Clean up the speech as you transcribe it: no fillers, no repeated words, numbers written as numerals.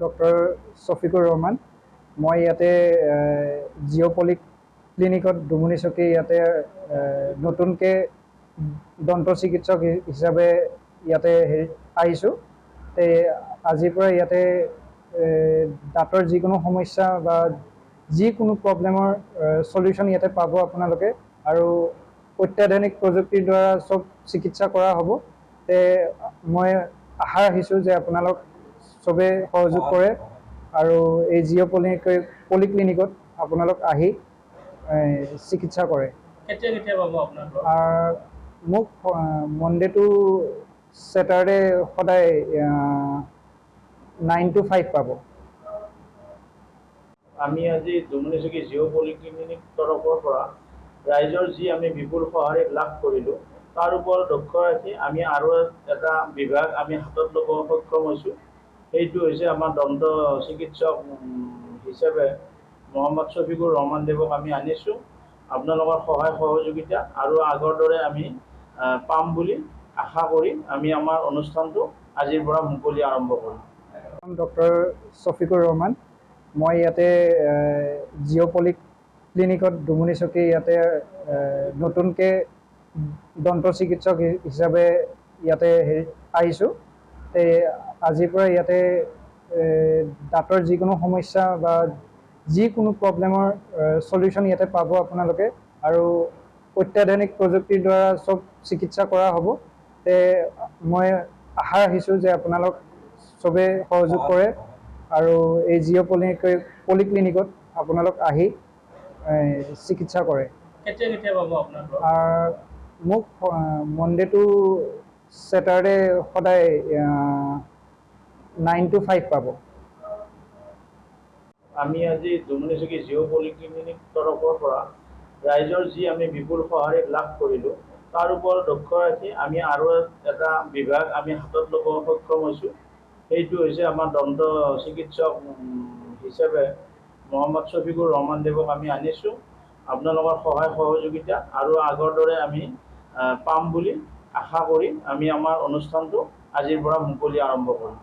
Doctor শফিকুৰ Rahman. মই ইয়াতে জিঅ' পলি ক্লিনিকত ডুমুনিচকী ইয়াতে নতুনকৈ দন্ত চিকিৎসক হিচাপে ইয়াতে আহিছোঁ। আজিৰ পৰা ইয়াতে দাঁতৰ যিকোনো সমস্যা বা যিকোনো প্ৰব্লেমৰ সলিউশ্যন ইয়াতে পাব আপোনালোকে, আৰু অত্যাধুনিক প্ৰযুক্তিৰ দ্বাৰা চব চিকিৎসা কৰা হ'ব। মই আশা ৰাখিছোঁ যে আপোনালোক চবে সহযোগ কৰে আৰু এই জিঅ' পলিক্লিনিকত আপোনালোক আহি চিকিৎসা কৰে। মোক মনডে টু ছেটাৰডে সদায় 9 to 5 পাব। আমি আজি ডুমুনিচকী জিঅ' পলিক্লিনিক তৰফৰ পৰা ৰাইজৰ যি আমি বিপুল সঁহাৰি লাভ কৰিলোঁ, তাৰ ওপৰত লক্ষ্য ৰাখি আমি আৰু এটা বিভাগ আমি হাতত ল'ব সক্ষম হৈছোঁ। সেইটো হৈছে আমাৰ দন্ত চিকিৎসক হিচাপে মহম্মদ শফিকুৰ ৰহমান দেৱক আমি আনিছোঁ। আপোনালোকৰ সহায় সহযোগিতা আৰু আগৰ দৰে আমি পাম বুলি আশা কৰি আমি আমাৰ অনুষ্ঠানটো আজিৰ পৰা মুকলি আৰম্ভ কৰিম। ডক্টৰ শফিকুৰ ৰহমান। মই ইয়াতে জিঅ' পলি ক্লিনিকত ডুমুনিচকী ইয়াতে নতুনকৈ দন্ত চিকিৎসক হিচাপে ইয়াতে আহিছোঁ। আজিৰ পৰা ইয়াতে দাঁতৰ যিকোনো সমস্যা বা যিকোনো প্ৰব্লেমৰ সলিউশ্যন ইয়াতে পাব আপোনালোকে, আৰু অত্যাধুনিক প্ৰযুক্তিৰ দ্বাৰা চব চিকিৎসা কৰা হ'ব। মই আশা ৰাখিছোঁ যে আপোনালোক চবে সহযোগ কৰে আৰু এই জিঅ' পলিক্লিনিকত আপোনালোক আহি চিকিৎসা কৰে। মোক মনডে টু ছেটাৰডে সদায় 9 to 5 পাব। আমি আজি ডুমুনিচকী জিঅ' পলিক্লিনিক তৰফৰ পৰা ৰাইজৰ যি আমি বিপুল সঁহাৰি লাভ কৰিলোঁ, তাৰ ওপৰত লক্ষ্য ৰাখি আমি আৰু এটা বিভাগ আমি হাতত ল'ব সক্ষম হৈছোঁ। সেইটো হৈছে আমাৰ দন্ত চিকিৎসক হিচাপে মহম্মদ শফিকুৰ ৰহমান দেৱক আমি আনিছোঁ। আপোনালোকৰ সহায় সহযোগিতা আৰু আগৰ দৰে আমি পাম বুলি আশা কৰি আমি আমাৰ অনুষ্ঠানটো আজিৰ পৰা মুকলি আৰম্ভ কৰিম।